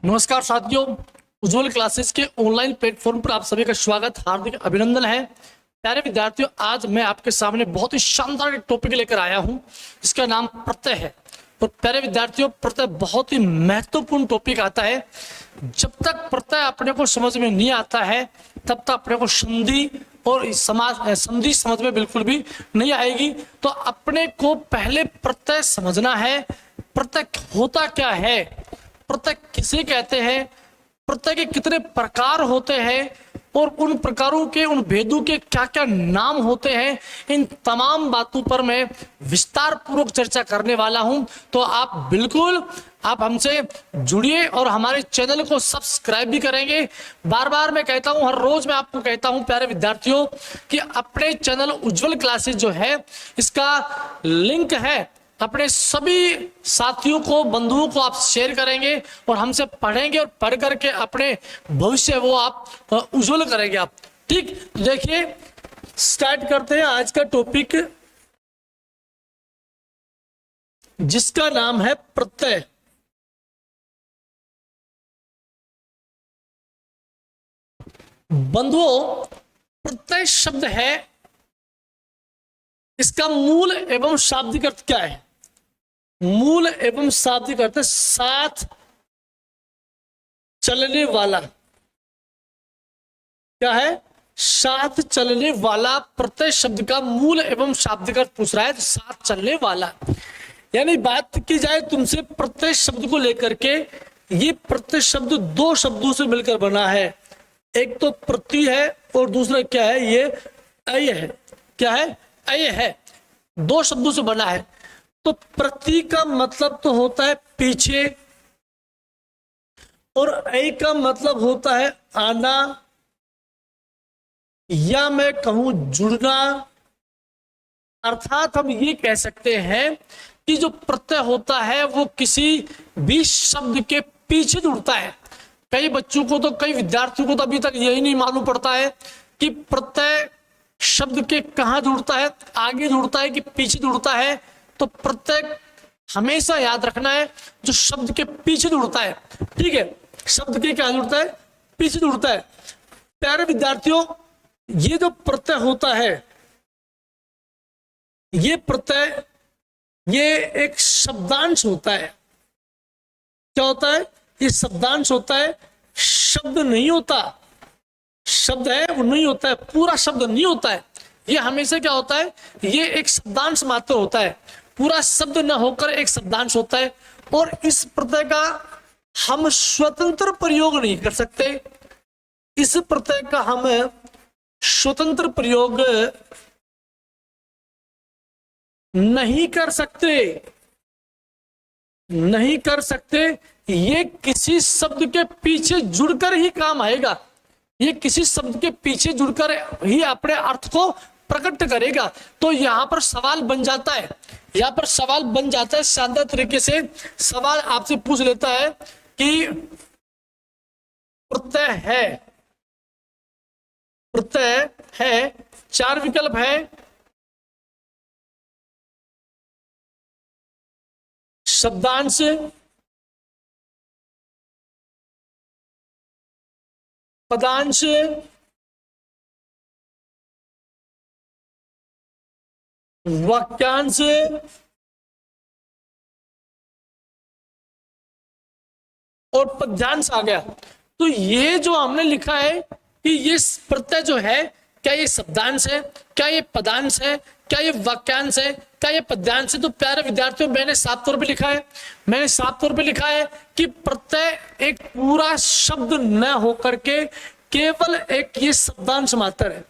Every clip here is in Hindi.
नमस्कार साथियों, उज्ज्वल क्लासेस के ऑनलाइन प्लेटफॉर्म पर आप सभी का स्वागत, हार्दिक अभिनंदन है। प्यारे विद्यार्थियों, आज मैं आपके सामने बहुत ही शानदार एक टॉपिक लेकर आया हूं जिसका नाम प्रत्यय है। और प्यारे विद्यार्थियों, प्रत्यय बहुत ही महत्वपूर्ण टॉपिक आता है। जब तक प्रत्यय अपने को समझ में नहीं आता है तब तक अपने को संधि और संधि समझ में बिल्कुल भी नहीं आएगी। तो अपने को पहले प्रत्यय समझना है। प्रत्यय होता क्या है, प्रत्यय किसे कहते हैं, प्रत्यय के कितने प्रकार होते हैं और उन प्रकारों के, उन भेदों के क्या क्या नाम होते हैं, इन तमाम बातों पर मैं विस्तार पूर्वक चर्चा करने वाला हूं। तो आप हमसे जुड़िए और हमारे चैनल को सब्सक्राइब भी करेंगे। बार बार मैं कहता हूं, हर रोज मैं आपको कहता हूं प्यारे विद्यार्थियों कि अपने चैनल उज्ज्वल क्लासेस जो है, इसका लिंक है, अपने सभी साथियों को, बंधुओं को आप शेयर करेंगे और हमसे पढ़ेंगे और पढ़ करके अपने भविष्य वो आप उज्जवल करेंगे आप। ठीक, देखिए स्टार्ट करते हैं आज का टॉपिक जिसका नाम है प्रत्यय। बंधुओं, प्रत्यय शब्द है, इसका मूल एवं शाब्दिक अर्थ क्या है? मूल एवं शाब्दिक अर्थ साथ चलने वाला। क्या है? साथ चलने वाला। प्रत्यय शब्द का मूल एवं शाब्दिक अर्थ पूछ रहा है, तो साथ चलने वाला। यानी बात की जाए तुमसे प्रत्यय शब्द को लेकर के, ये प्रत्यय शब्द दो शब्दों से मिलकर बना है। एक तो प्रति है और दूसरा क्या है? ये अय है। क्या है? अय है। दो शब्दों से बना है। तो प्रति का मतलब तो होता है पीछे और अय का मतलब होता है आना, या मैं कहूं जुड़ना। अर्थात हम ये कह सकते हैं कि जो प्रत्यय होता है वो किसी भी शब्द के पीछे जुड़ता है। कई बच्चों को, तो कई विद्यार्थियों को तो अभी तक यही नहीं मालूम पड़ता है कि प्रत्यय शब्द के कहां जुड़ता है, आगे जुड़ता है कि पीछे जुड़ता है। तो प्रत्यय हमेशा याद रखना है जो शब्द के पीछे जुड़ता है। ठीक है, शब्द के क्या जुड़ता है? पीछे जुड़ता है। प्यारे विद्यार्थियों, ये जो प्रत्यय होता है, ये प्रत्यय, ये एक शब्दांश होता है। क्या होता है? ये शब्दांश होता है, शब्द नहीं होता। शब्द है वो नहीं होता है, पूरा शब्द नहीं होता है। ये हमेशा क्या होता है? ये एक शब्दांश मात्र होता है, पूरा शब्द न होकर एक शब्दांश होता है। और इस प्रत्यय का हम स्वतंत्र प्रयोग नहीं कर सकते। इस प्रत्यय का हम स्वतंत्र प्रयोग नहीं कर सकते, नहीं कर सकते। ये किसी शब्द के पीछे जुड़कर ही काम आएगा। ये किसी शब्द के पीछे जुड़कर ही अपने अर्थ को प्रकट करेगा। तो यहां पर सवाल बन जाता है, यहां पर सवाल बन जाता है। शानदार तरीके से सवाल आपसे पूछ लेता है कि प्रत्यय है, प्रत्यय है, चार विकल्प है, शब्दांश, पदांश, वाक्यांश और पद्यांश आ गया। तो ये जो हमने लिखा है कि ये प्रत्यय जो है, क्या ये शब्दांश है, क्या ये पदांश है, क्या ये वाक्यांश है, क्या ये पद्यांश है? तो प्यारे विद्यार्थियों, मैंने साफ तौर पे लिखा है, मैंने साफ तौर पे लिखा है कि प्रत्यय एक पूरा शब्द न होकर के केवल एक ये शब्दांश मात्र है।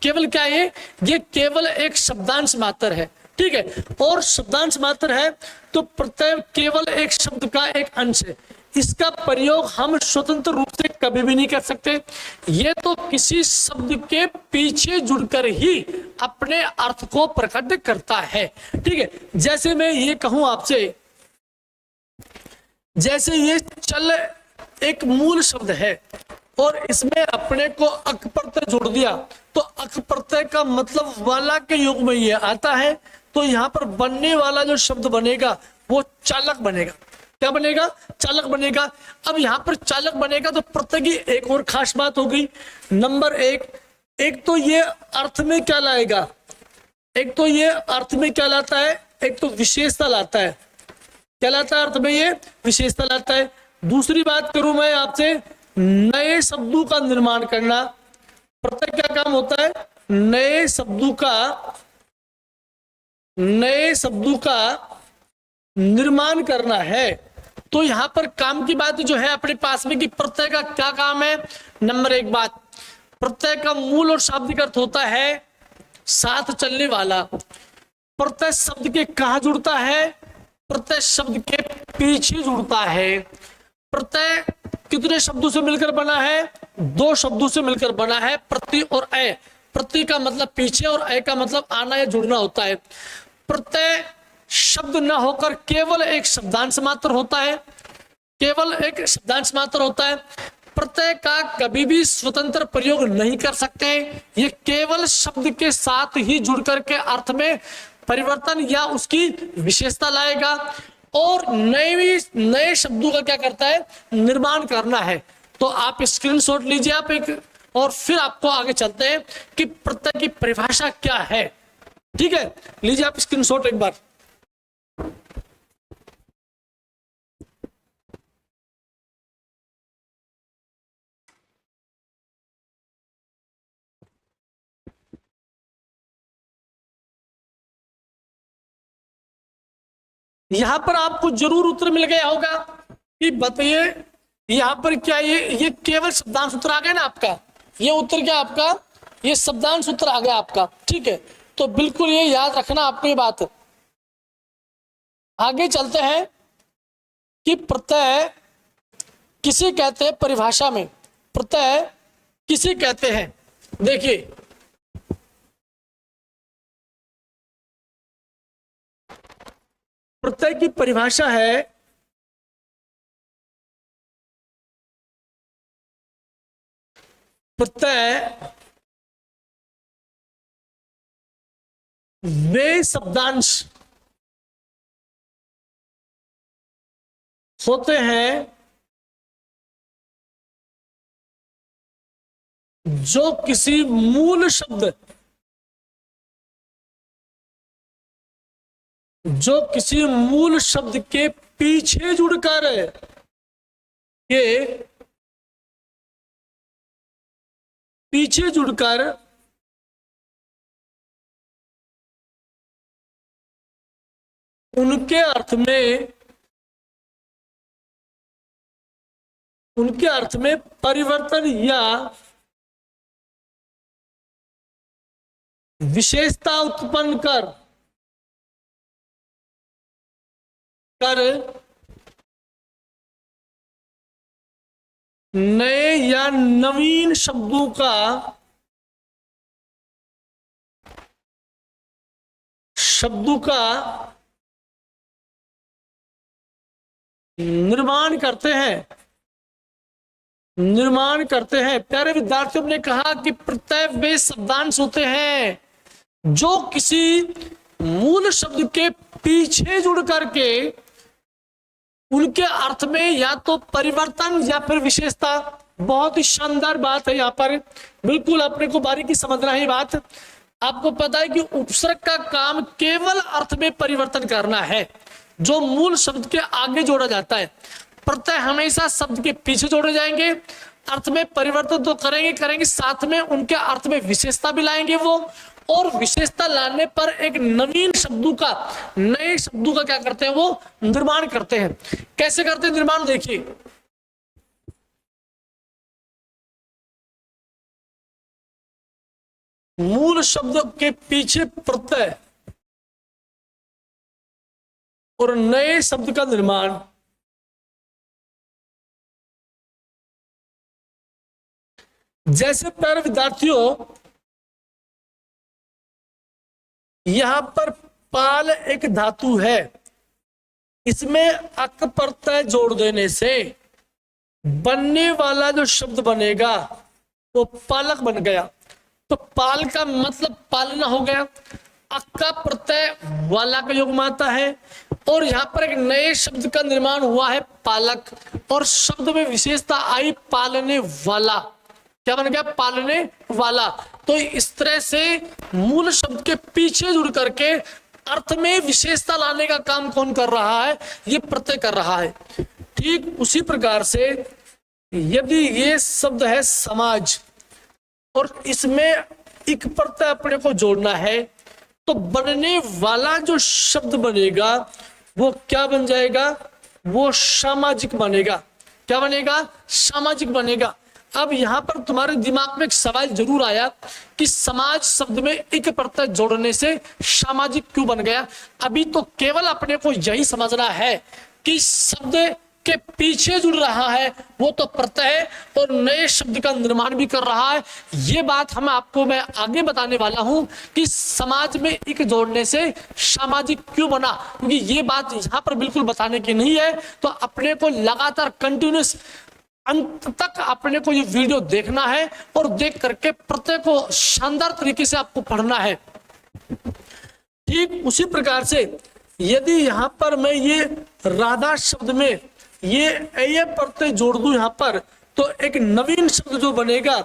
केवल क्या है? ये केवल एक शब्दांश मात्र है। ठीक है, और शब्दांश मात्र है तो प्रत्यय केवल एक शब्द का एक अंश है। इसका प्रयोग हम स्वतंत्र रूप से कभी भी नहीं कर सकते। ये तो किसी शब्द के पीछे जुड़कर ही अपने अर्थ को प्रकट करता है। ठीक है, जैसे मैं ये कहूं आपसे, जैसे ये चल एक मूल शब्द है और इसमें अपने को अक प्रत्यय जोड़ दिया, तो अक प्रत्यय का मतलब वाला के योग में ये आता है। तो यहां पर बनने वाला जो शब्द बनेगा वो चालक बनेगा। क्या बनेगा? चालक बनेगा। अब यहां पर चालक बनेगा तो प्रत्यय की एक और खास बात हो गई। नंबर एक तो ये अर्थ में क्या लाएगा? एक तो ये अर्थ में क्या लाता है? एक तो विशेषता लाता है। क्या लाता है? अर्थ में ये विशेषता लाता है। दूसरी बात करूं मैं आपसे, नए शब्दों का निर्माण करना। प्रत्यय क्या काम होता है? नए शब्दों का निर्माण करना है। तो यहां पर काम की बात जो है अपने पास में कि प्रत्यय का क्या काम है। नंबर एक बात, प्रत्यय का मूल और शाब्दिक अर्थ होता है साथ चलने वाला। प्रत्यय शब्द के कहां जुड़ता है? प्रत्यय शब्द के पीछे जुड़ता है। प्रत्यय कितने शब्दों से मिलकर बना है? दो शब्दों से मिलकर बना है, प्रति और अ। प्रति का मतलब पीछे और अ का मतलब आना या जुड़ना होता है। प्रत्यय शब्द न होकर केवल एक शब्दांश मात्र होता है, केवल एक शब्दांश मात्र होता है। प्रत्यय का कभी भी स्वतंत्र प्रयोग नहीं कर सकते। ये केवल शब्द के साथ ही जुड़ करके अर्थ में परिवर्तन या उसकी विशेषता लाएगा और नए शब्दों का क्या करता है? निर्माण करना है। तो आप स्क्रीनशॉट लीजिए आप एक, और फिर आपको आगे चलते हैं कि प्रत्यय की परिभाषा क्या है। ठीक है, लीजिए आप स्क्रीनशॉट एक बार। यहां पर आपको जरूर उत्तर मिल गया होगा कि बताइए यहां पर क्या ये केवल शब्दांश सूत्र आ गया ना आपका? ये उत्तर क्या आपका? ये शब्दांश सूत्र आ गया आपका। ठीक है, तो बिल्कुल ये याद रखना आपको ये बात। आगे चलते हैं कि प्रत्यय किसे कहते हैं परिभाषा में। प्रत्यय किसे कहते हैं? देखिए, प्रत्यय की परिभाषा है प्रत्यय वे शब्दांश होते हैं जो किसी मूल शब्द के पीछे जुड़कर उनके अर्थ में परिवर्तन या विशेषता उत्पन्न कर नए या नवीन शब्दों का निर्माण करते हैं। प्यारे विद्यार्थियों ने कहा कि प्रत्यय वे शब्दांश होते हैं जो किसी मूल शब्द के पीछे जुड़ करके उनके अर्थ में या तो परिवर्तन या फिर विशेषता। बहुत ही शानदार बात है यहाँ पर, बिल्कुल अपने को बारीकी समझना है बात। आपको पता है कि उपसर्ग का काम केवल अर्थ में परिवर्तन करना है जो मूल शब्द के आगे जोड़ा जाता है। प्रत्यय हमेशा शब्द के पीछे जोड़े जाएंगे, अर्थ में परिवर्तन तो करेंगे, साथ में उनके अर्थ में विशेषता भी लाएंगे वो, और विशेषता लाने पर एक नए शब्दों का क्या करते हैं? वो निर्माण करते हैं। कैसे करते हैं निर्माण? देखिए, मूल शब्द के पीछे प्रत्यय और नए शब्द का निर्माण। जैसे प्यारे विद्यार्थियों, यहां पर पाल एक धातु है, इसमें अक प्रत्यय जोड़ देने से बनने वाला जो शब्द बनेगा वो पालक बन गया। तो पाल का मतलब पालना हो गया। अक का प्रत्यय वाला का योग माता है, और यहाँ पर एक नए शब्द का निर्माण हुआ है पालक, और शब्द में विशेषता आई पालने वाला। क्या बन गया? पालने वाला। तो इस तरह से मूल शब्द के पीछे जुड़ करके अर्थ में विशेषता लाने का काम कौन कर रहा है? ये प्रत्यय कर रहा है। ठीक उसी प्रकार से यदि ये शब्द है समाज और इसमें एक प्रत्यय अपने को जोड़ना है, तो बनने वाला जो शब्द बनेगा वो क्या बन जाएगा? वो सामाजिक बनेगा। क्या बनेगा? सामाजिक बनेगा। अब यहां पर तुम्हारे दिमाग में एक सवाल जरूर आया कि समाज शब्द में एक प्रत्यय जोड़ने से सामाजिक क्यों बन गया? अभी तो केवल अपने को यही समझना है कि शब्द के पीछे जुड़ रहा है वो तो प्रत्यय है और नए शब्द का निर्माण भी कर रहा है। ये बात मैं आगे बताने वाला हूं कि समाज में एक जोड़ने से सामाजिक क्यों बना, क्योंकि ये बात यहां पर बिल्कुल बताने की नहीं है। तो अपने को लगातार कंटिन्यूस अंत तक अपने को ये वीडियो देखना है और देख करके प्रत्यय को शानदार तरीके से आपको पढ़ना है। ठीक उसी प्रकार से यदि यहां पर मैं ये राधा शब्द में ये प्रत्यय जोड़ दूं यहां पर, तो एक नवीन शब्द जो बनेगा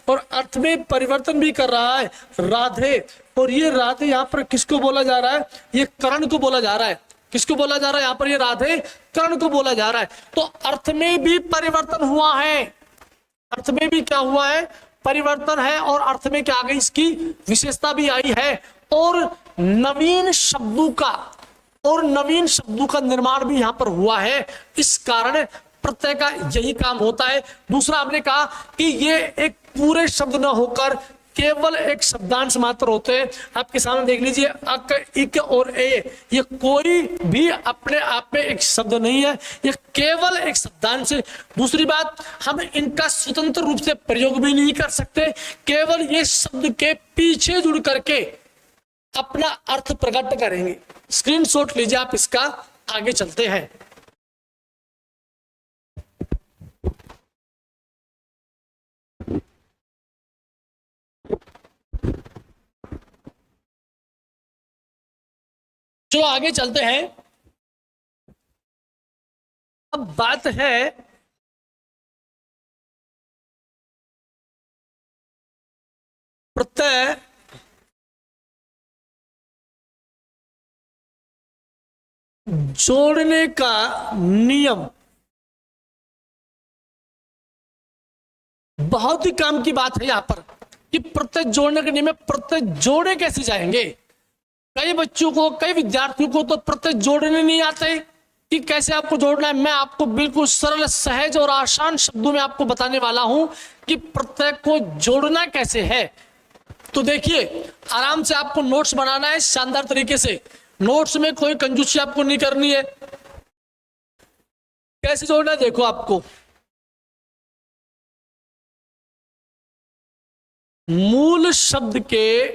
और अर्थ में परिवर्तन भी कर रहा है, राधे। और ये राधे यहाँ पर किसको बोला जा रहा है? ये कर्ण को बोला जा रहा है। किसको बोला जा रहा है? यहाँ पर ये राधे कर्ण को बोला जा रहा है। तो अर्थ में भी परिवर्तन हुआ है, अर्थ में भी क्या हुआ है? परिवर्तन है। और अर्थ में क्या आ गई? इसकी विशेषता भी आई है और नवीन शब्दों का निर्माण भी यहां पर हुआ है। इस कारण प्रत्यय का यही काम होता है। दूसरा हमने कहा कि ये एक पूरे शब्द न होकर केवल एक शब्दांश मात्र होते हैं। आपके सामने देख लीजिए, अक, इक और ए, ये कोई भी अपने आप में एक शब्द नहीं है, ये केवल एक शब्दांश है। दूसरी बात, हम इनका स्वतंत्र रूप से प्रयोग भी नहीं कर सकते, केवल ये शब्द के पीछे जुड़ करके अपना अर्थ प्रकट करेंगे। स्क्रीनशॉट लीजिए आप इसका, आगे चलते हैं। चलो आगे चलते हैं। अब बात है प्रत्यय जोड़ने का नियम। बहुत ही काम की बात है यहां पर कि प्रत्यय जोड़ने के नियम में प्रत्यय जोड़े कैसे जाएंगे। कई बच्चों को, कई विद्यार्थियों को तो प्रत्यय जोड़ने नहीं आते कि कैसे आपको जोड़ना है। मैं आपको बिल्कुल सरल, सहज और आसान शब्दों में आपको बताने वाला हूं कि प्रत्यय को जोड़ना कैसे है। तो देखिए, आराम से आपको नोट्स बनाना है शानदार तरीके से। नोट्स में कोई कंजूसी आपको नहीं करनी है। कैसे जोड़ना है देखो आपको। मूल शब्द के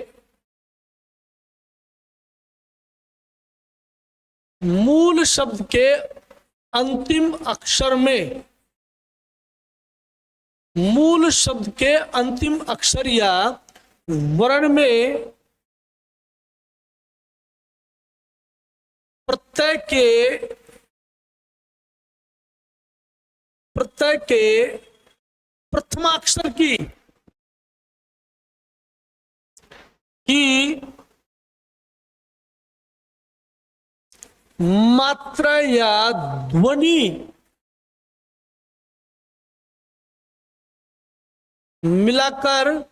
अंतिम अक्षर में, मूल शब्द के अंतिम अक्षर या वर्ण में प्रत्यय के प्रथमाक्षर की मात्रा या ध्वनि मिलाकर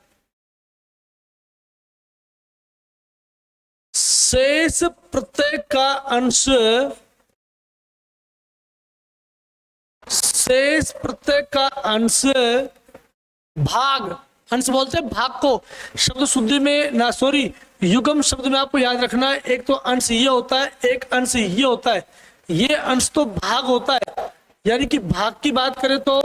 शेष प्रत्यय का अंश भाग, अंश बोलते हैं भाग को। शब्द शुद्धि में ना, सॉरी, युग्म शब्द में आपको याद रखना है, एक तो अंश ये होता है, एक अंश ये होता है। ये अंश तो भाग होता है, यानी कि भाग की बात करें तो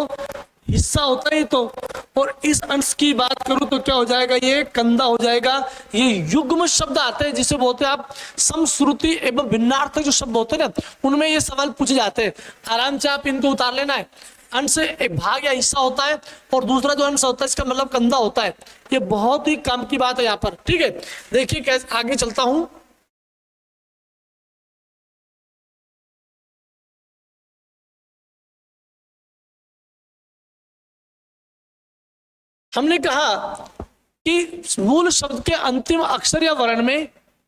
हिस्सा होता है तो, और इस अंश की बात करूं तो क्या हो जाएगा? ये कंधा हो जाएगा। ये युग्म शब्द आते हैं जिसे बोलते हैं आप समश्रुति एवं भिन्नार्थक जो शब्द होते हैं ना, उनमें ये सवाल पूछे जाते हैं। आराम से आप इनको उतार लेना है। अंश एक भाग या हिस्सा होता है और दूसरा जो अंश होता है इसका मतलब कंधा होता है। ये बहुत ही काम की बात है यहाँ पर। ठीक है, देखिए कैसे आगे चलता हूं। हमने कहा कि मूल शब्द के अंतिम अक्षर या वर्ण में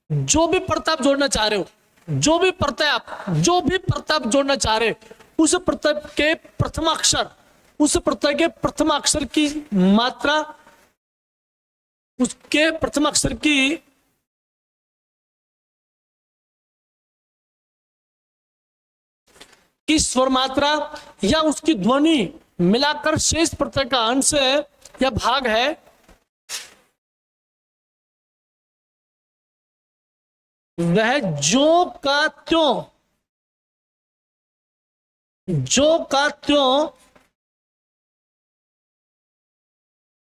जो भी प्रत्यय आप जोड़ना चाह रहे हो, जो भी प्रत्यय आप जोड़ना चाह रहे हो, उस प्रत्यय के प्रथम अक्षर, उस प्रत्यय के प्रथम अक्षर की मात्रा, उसके प्रथम अक्षर की स्वर मात्रा या उसकी ध्वनि मिलाकर शेष प्रत्यय का अंश है या भाग है, वह जो का त्यों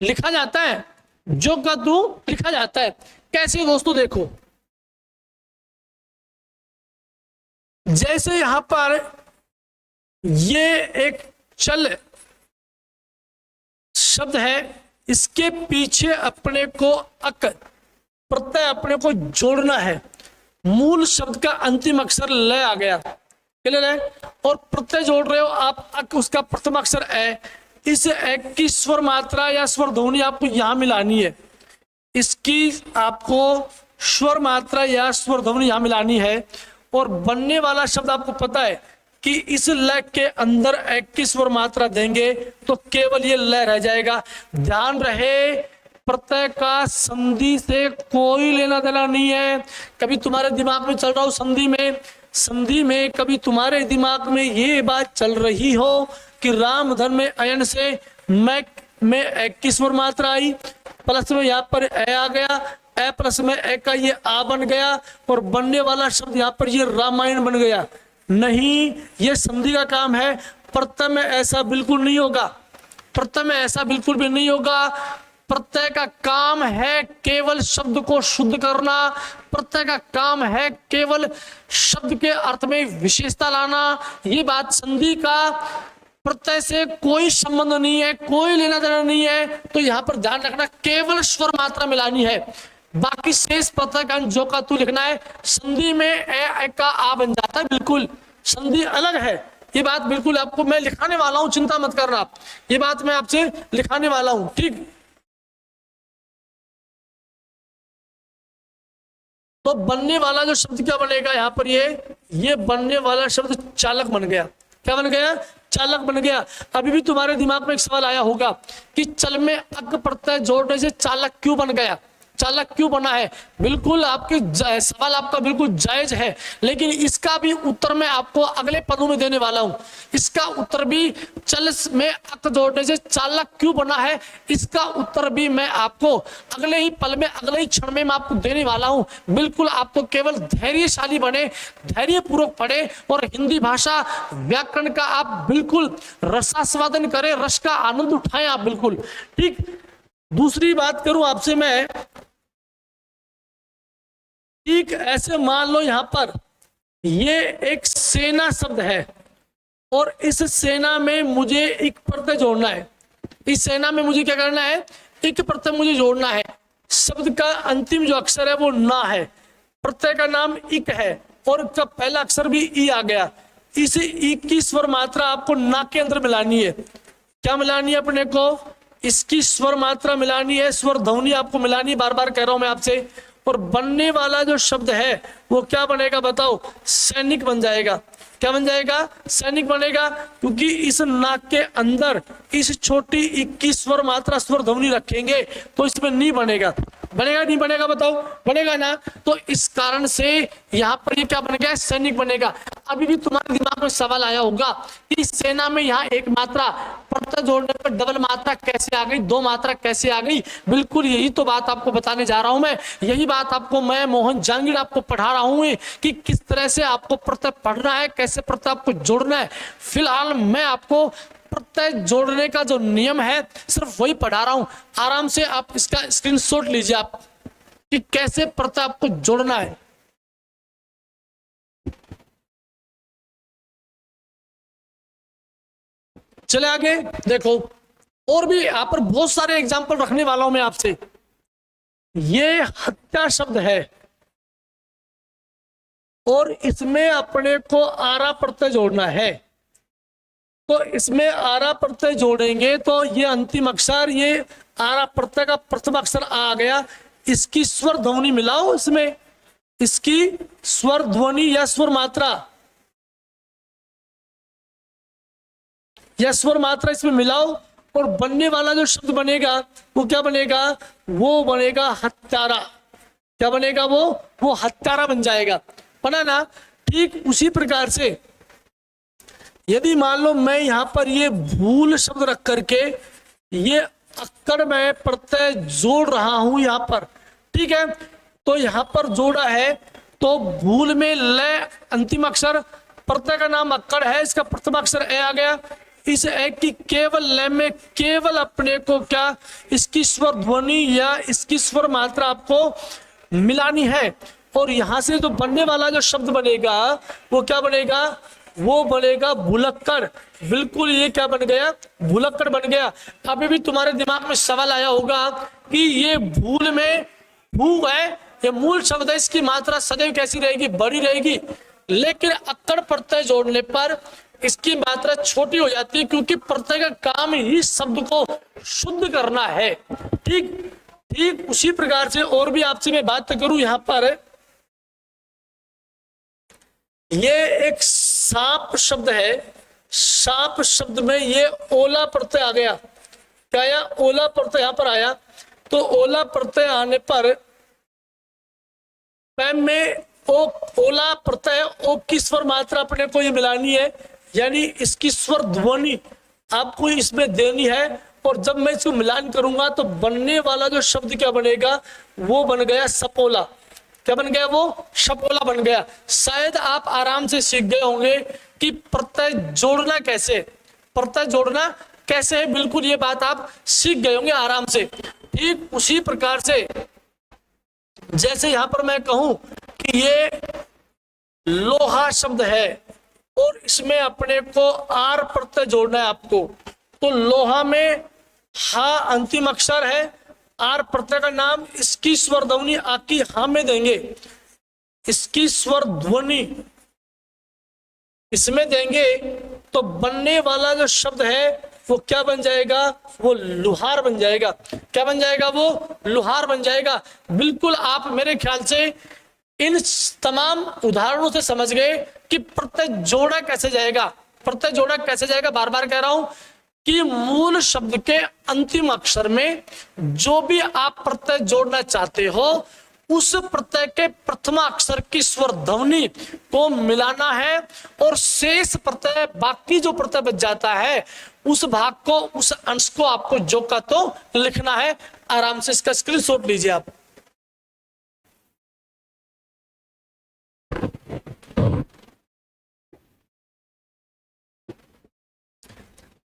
लिखा जाता है, जो का त्यों लिखा जाता है। कैसे दोस्तों, देखो जैसे यहां पर ये एक चल शब्द है, इसके पीछे अपने को प्रत्यय अपने को जोड़ना है। मूल शब्द का अंतिम अक्षर ल आ गया, क्लियर है, और प्रत्यय जोड़ रहे हो आप उसका प्रथम अक्षर ए, इस ए की स्वर मात्रा या स्वर ध्वनि आपको यहां मिलानी है, इसकी आपको स्वर मात्रा या स्वर ध्वनि यहां मिलानी है। और बनने वाला शब्द आपको पता है कि इस ल के अंदर ए की स्वर मात्रा देंगे तो केवल ये ल रह जाएगा। ध्यान रहे, प्रत्यय का संधि से कोई लेना देना नहीं है। कभी तुम्हारे दिमाग में चल रहा हो संधि में कभी तुम्हारे दिमाग में ये बात चल रही हो कि रामधन में अयन से मैं एक की स्वर मात्रा आई, प्लस में यहाँ पर ए आ गया, ए प्लस में ए का ये आ बन गया और बनने वाला शब्द यहाँ पर ये रामायण बन गया। नहीं, ये संधि का काम है। प्रत्यय में ऐसा बिल्कुल नहीं होगा, प्रत्यय में ऐसा बिल्कुल भी नहीं होगा। प्रत्यय का काम है केवल शब्द को शुद्ध करना, प्रत्यय का काम है केवल शब्द के अर्थ में विशेषता लाना। ये बात संधि का प्रत्यय से कोई संबंध नहीं है, कोई लेना देना नहीं है। तो यहाँ पर ध्यान रखना, केवल स्वर मात्रा मिलानी है, बाकी शेष प्रत्यय का जो का तू लिखना है। संधि में ए का आ बन जाता है, बिल्कुल संधि अलग है। ये बात बिल्कुल आपको मैं लिखाने वाला हूं, चिंता मत करना आप, ये बात मैं आपसे लिखाने वाला हूं, ठीक। तो बनने वाला जो शब्द क्या बनेगा यहाँ पर, ये बनने वाला शब्द चालक बन गया। क्या बन गया? चालक बन गया। अभी भी तुम्हारे दिमाग में एक सवाल आया होगा कि चल में अक प्रत्यय जोड़ने से चालक क्यों बन गया, चालक क्यों बना है। बिल्कुल आपके सवाल आपका बिल्कुल जायज है, लेकिन इसका भी उत्तर मैं आपको अगले पदों में देने वाला हूं। इसका उत्तर भी चल में अक जोड़ने से चालक क्यों बना है, इसका उत्तर भी मैं आपको अगले ही पल में, अगले ही क्षण में मैं आपको देने वाला हूं। बिल्कुल आपको केवल धैर्यशाली बने, धैर्यपूर्वक पढ़े और हिंदी भाषा व्याकरण का आप बिल्कुल रसास्वादन करें, रस का आनंद उठाएं आप, बिल्कुल ठीक। दूसरी बात करूं आपसे मैं, ठीक ऐसे मान लो यहां पर ये एक सेना शब्द है और इस सेना में मुझे एक प्रत्यय जोड़ना है। इस सेना में मुझे क्या करना है, एक प्रत्यय मुझे जोड़ना है। शब्द का अंतिम जो अक्षर है वो ना है, प्रत्यय का नाम इक है और इसका पहला अक्षर भी ई आ गया। इस ई की स्वर मात्रा आपको ना के अंदर मिलानी है। क्या मिलानी है अपने को? इसकी स्वर मात्रा मिलानी है, स्वर ध्वनि आपको मिलानी है, बार बार कह रहा हूं मैं आपसे। और बनने वाला जो शब्द है वो क्या बनेगा बताओ? सैनिक बन जाएगा। क्या बन जाएगा? सैनिक बनेगा, क्योंकि इस नाक के अंदर इस छोटी इक की स्वर मात्रा, स्वर ध्वनि रखेंगे तो इसमें नहीं बनेगा। बनेगा नहीं बनेगा बताओ? बनेगा ना। तो इस कारण से यहाँ पर ये क्या बन गया? सैनिक बनेगा। अभी भी तुम्हारे दिमाग में सवाल आया होगा कि सेना में यहाँ एक मात्रा प्रत्यय जोड़ने पर डबल मात्रा कैसे आ गई, दो मात्रा कैसे आ गई। बिल्कुल यही तो बात आपको बताने जा रहा हूं मैं, यही बात आपको मैं मोहन जहांगीर आपको पढ़ा रहा हूं कि किस तरह से आपको प्रत्यय पढ़ना है, कैसे प्रत्यय आपको जोड़ना है। फिलहाल मैं आपको प्रत्यय जोड़ने का जो नियम है सिर्फ वही पढ़ा रहा हूं। आराम से आप इसका स्क्रीनशॉट लीजिए आप कि कैसे प्रत्यय आपको जोड़ना है। चले आगे देखो, और भी यहाँ पर बहुत सारे एग्जाम्पल रखने वाला हूं मैं आपसे। ये हत्या शब्द है और इसमें अपने को आरा प्रत्यय जोड़ना है। तो इसमें आरा प्रत्यय जोड़ेंगे तो ये अंतिम अक्षर, ये आरा प्रत्यय का प्रथम अक्षर आ गया, इसकी स्वर ध्वनि मिलाओ इसमें, इसकी स्वर ध्वनि या स्वर मात्रा, या स्वर मात्रा इसमें मिलाओ, और बनने वाला जो शब्द बनेगा वो क्या बनेगा, वो बनेगा हत्यारा। क्या बनेगा वो हत्यारा बन जाएगा, बना ना। ठीक उसी प्रकार से यदि मान लो मैं यहां पर ये भूल शब्द रख करके ये अक्कड़ में प्रत्यय जोड़ रहा हूं यहां पर, ठीक है, तो यहां पर जोड़ा है, तो भूल में ल अंतिम अक्षर, प्रत्यय का नाम अक्कड़ है, इसका प्रथम अक्षर ए आ गया, इस ए की केवल ल में केवल अपने को क्या, इसकी स्वर ध्वनि या इसकी स्वर मात्रा आपको मिलानी है, और यहां से जो बनने वाला जो शब्द बनेगा वो क्या बनेगा, वो बनेगा भुलक्कड़। बिल्कुल ये क्या बन गया, भुलक्कड़ बन गया। अभी भी तुम्हारे दिमाग में सवाल आया होगा कि ये भूल में भू है, ये मूल शब्द है, इसकी मात्रा सदैव कैसी रहेगी, बड़ी रहेगी, लेकिन अक्कड़ प्रत्यय जोड़ने पर इसकी मात्रा छोटी हो जाती है, क्योंकि प्रत्यय का काम ही शब्द को शुद्ध करना है। ठीक ठीक उसी प्रकार से और भी आपसे मैं बात करूं, यहां पर ये एक सांप शब्द है, सांप शब्द में ये ओला प्रत्यय आ गया, क्या आया, ओला प्रत्यय यहां पर आया, तो ओला प्रत्यय आने पर पैम में ओ, ओला प्रत्यय ओ की स्वर मात्रा अपने को ये मिलानी है, यानी इसकी स्वर ध्वनि आपको इसमें देनी है, और जब मैं इसको मिलान करूंगा तो बनने वाला जो शब्द क्या बनेगा, वो बन गया सपोला। क्या बन गया, वो शपोला बन गया। शायद आप आराम से सीख गए होंगे कि प्रत्यय जोड़ना कैसे, प्रत्यय जोड़ना कैसे है, बिल्कुल ये बात आप सीख गए होंगे आराम से। ठीक उसी प्रकार से जैसे यहां पर मैं कहूं कि ये लोहा शब्द है और इसमें अपने को आर प्रत्यय जोड़ना है आपको, तो लोहा में हा अंतिम अक्षर है, आर प्रत्यय का नाम, इसकी स्वर ध्वनि आकी हा में देंगे, इसकी स्वर ध्वनि इसमें देंगे, तो बनने वाला जो शब्द है वो क्या बन जाएगा, वो लुहार बन जाएगा। क्या बन जाएगा, वो लुहार बन जाएगा। बिल्कुल आप मेरे ख्याल से इन तमाम उदाहरणों से समझ गए कि प्रत्यय जोड़ा कैसे जाएगा, प्रत्यय जोड़ा कैसे जाएगा। बार बार कह रहा हूं कि मूल शब्द के अंतिम अक्षर में जो भी आप प्रत्यय जोड़ना चाहते हो उस प्रत्यय के प्रथम अक्षर की स्वर ध्वनि को मिलाना है, और शेष प्रत्यय बाकी जो प्रत्यय बच जाता है उस भाग को, उस अंश को आपको जो का तो लिखना है। आराम से इसका स्क्रीनशॉट लीजिए आप।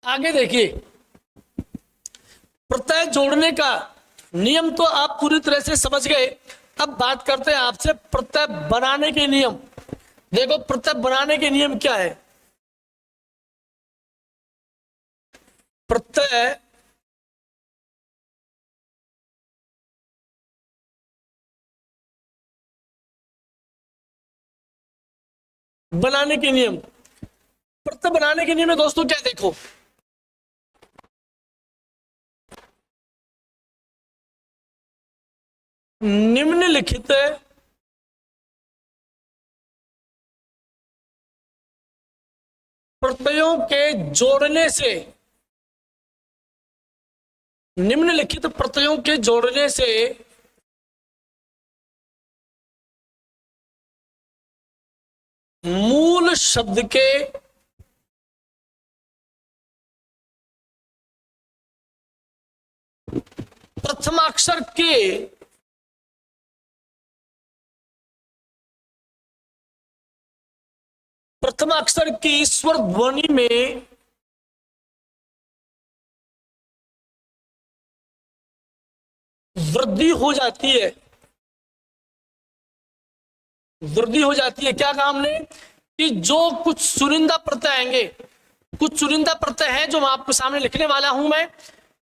आगे देखिए, प्रत्यय जोड़ने का नियम तो आप पूरी तरह से समझ गए। अब बात करते हैं आपसे प्रत्यय बनाने के नियम। देखो प्रत्यय बनाने के नियम क्या है। प्रत्यय बनाने के नियम, प्रत्यय बनाने के नियम में दोस्तों क्या, देखो निम्नलिखित प्रत्ययों के जोड़ने से, निम्नलिखित प्रत्ययों के जोड़ने से मूल शब्द के प्रथमाक्षर के प्रथमाक्षर की स्वर ध्वनि में वृद्धि हो जाती है, वृद्धि हो जाती है। क्या कहा हमने कि जो कुछ चुनिंदा प्रत्यय आएंगे, कुछ चुनिंदा प्रत्यय है जो मैं आपके सामने लिखने वाला हूं मैं,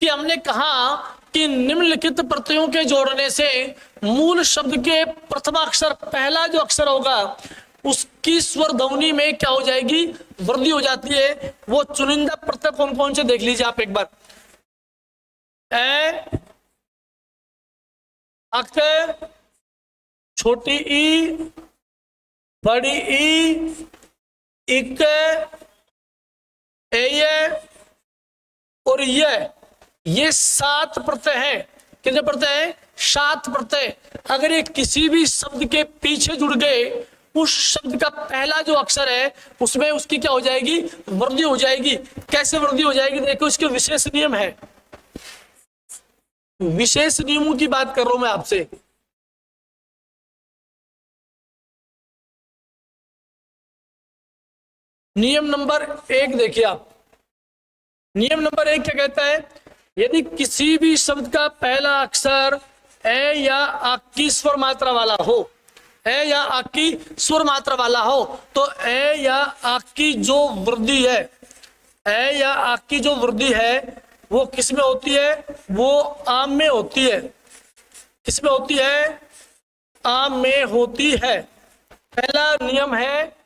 कि हमने कहा कि निम्नलिखित प्रत्ययों के जोड़ने से मूल शब्द के प्रथमाक्षर, पहला जो अक्षर होगा उसकी स्वर ध्वनि में क्या हो जाएगी, वृद्धि हो जाती है। वो चुनिंदा प्रत्यय कौन कौन से देख लीजिए आप एक बार। ए, अक, छोटी ई, बड़ी ई, इक, ए और ये 7 प्रत्यय हैं। कितने प्रत्यय हैं? 7 प्रत्यय। अगर ये किसी भी शब्द के पीछे जुड़ गए, उस शब्द का पहला जो अक्षर है उसमें उसकी क्या हो जाएगी? वृद्धि हो जाएगी। कैसे वृद्धि हो जाएगी? देखो, इसके विशेष नियम है। विशेष नियमों की बात कर रहा हूं मैं आपसे। नियम नंबर 1 देखिए आप। नियम नंबर 1 क्या कहता है? यदि किसी भी शब्द का पहला अक्षर ए या आ की स्वर मात्रा वाला हो, ए या आ की स्वर मात्रा वाला हो, तो ए या आ की जो वृद्धि है, ए या आ की जो वृद्धि है वो किस में होती है? वो आम में होती है। किस में होती है? आम में होती है। पहला नियम है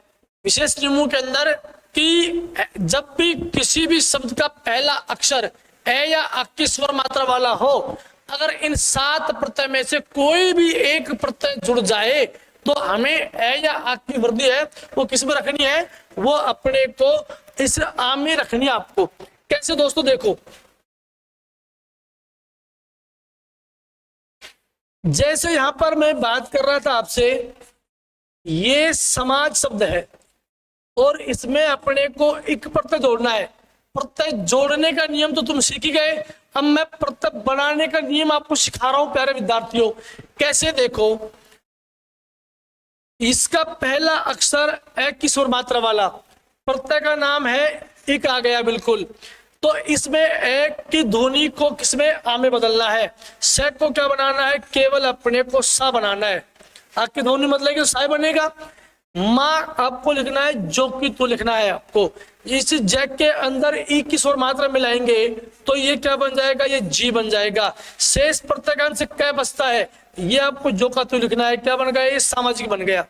विशेष नियमों के अंदर कि जब भी किसी भी शब्द का पहला अक्षर ए या आ की स्वर मात्रा वाला हो, अगर इन 7 प्रत्यय में से कोई भी एक प्रत्यय जुड़ जाए तो हमें ए या आ की वृद्धि है वो किस में रखनी है? वो अपने को इस आम में रखनी है आपको। कैसे दोस्तों? देखो, जैसे यहां पर मैं बात कर रहा था आपसे, ये समाज शब्द है और इसमें अपने को एक प्रत्यय जोड़ना है। प्रत्यय जोड़ने का नियम तो तुम सीख ही गए। अब मैं प्रत्यय बनाने का नियम आपको सिखा रहा हूं प्यारे विद्यार्थियों। कैसे? देखो, इसका पहला अक्षर ए की स्वर मात्रा वाला, प्रत्यय का नाम है इक आ गया बिल्कुल। तो इसमें ए की ध्वनि को किसमें? आ में बदलना है। से को क्या बनाना है? केवल अपने को सा बनाना है। आ की ध्वनि मतलब सा बनेगा। माँ आपको लिखना है, जो कि तो लिखना है आपको। इस जैक के अंदर ई की स्वर मात्रा मिलाएंगे तो ये क्या बन जाएगा? ये जी बन जाएगा। शेष प्रत्यय से क्या बचता है? ये आपको जो का तो लिखना है। क्या बन गया? ये सामाजिक बन गया।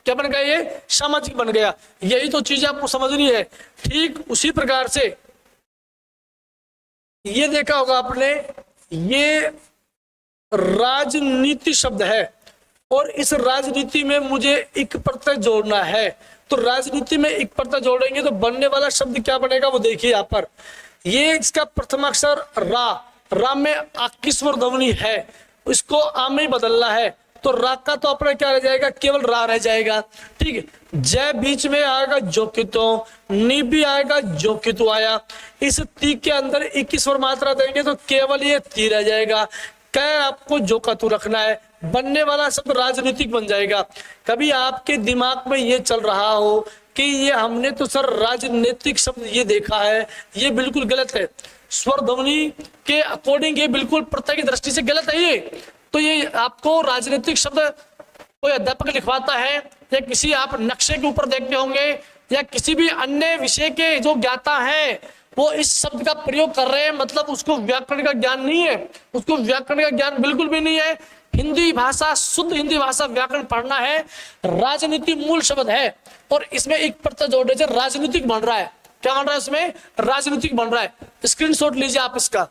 क्या बन गया? ये सामाजिक बन गया। यही तो चीज आपको समझनी है। ठीक उसी प्रकार से ये देखा होगा आपने, ये राजनीति शब्द है और इस राजनीति में मुझे एक प्रत्यय जोड़ना है। तो राजनीति में एक प्रत्यय जोड़ेंगे तो बनने वाला शब्द क्या बनेगा? वो देखिए यहाँ पर। ये इसका प्रथम अक्षर रा, रा में आ की स्वर ध्वनि है, इसको आ में बदलना है। तो रा का तो अपना क्या रह जाएगा? केवल रा रह जाएगा। ठीक है। जय बीच में आएगा जो कि तो, नी भी आएगा जो कि तो आया। इस ती के अंदर 21 स्वर मात्रा देंगे तो केवल ये ती रह जाएगा। कै आपको जो का तू रखना है। बनने वाला शब्द राजनीतिक बन जाएगा। कभी आपके दिमाग में ये चल रहा हो कि ये हमने तो सर राजनीतिक शब्द ये देखा है, ये बिल्कुल गलत है। स्वर ध्वनि के अकॉर्डिंग ये बिल्कुल प्रत्यय की दृष्टि से गलत है। ये तो ये आपको राजनीतिक शब्द कोई अध्यापक लिखवाता है या किसी आप नक्शे के ऊपर देखते होंगे या किसी भी अन्य विषय के जो ज्ञाता हैं वो इस शब्द का प्रयोग कर रहे हैं, मतलब उसको व्याकरण का ज्ञान नहीं है। उसको व्याकरण का ज्ञान बिल्कुल भी नहीं है। हिंदी भाषा, शुद्ध हिंदी भाषा व्याकरण पढ़ना है। राजनीति मूल शब्द है और इसमें एक प्रत्यय जोड़ने से राजनीतिक बन रहा है। क्या बन रहा है? इसमें राजनीतिक बन रहा है। स्क्रीनशॉट लीजिए आप इसका।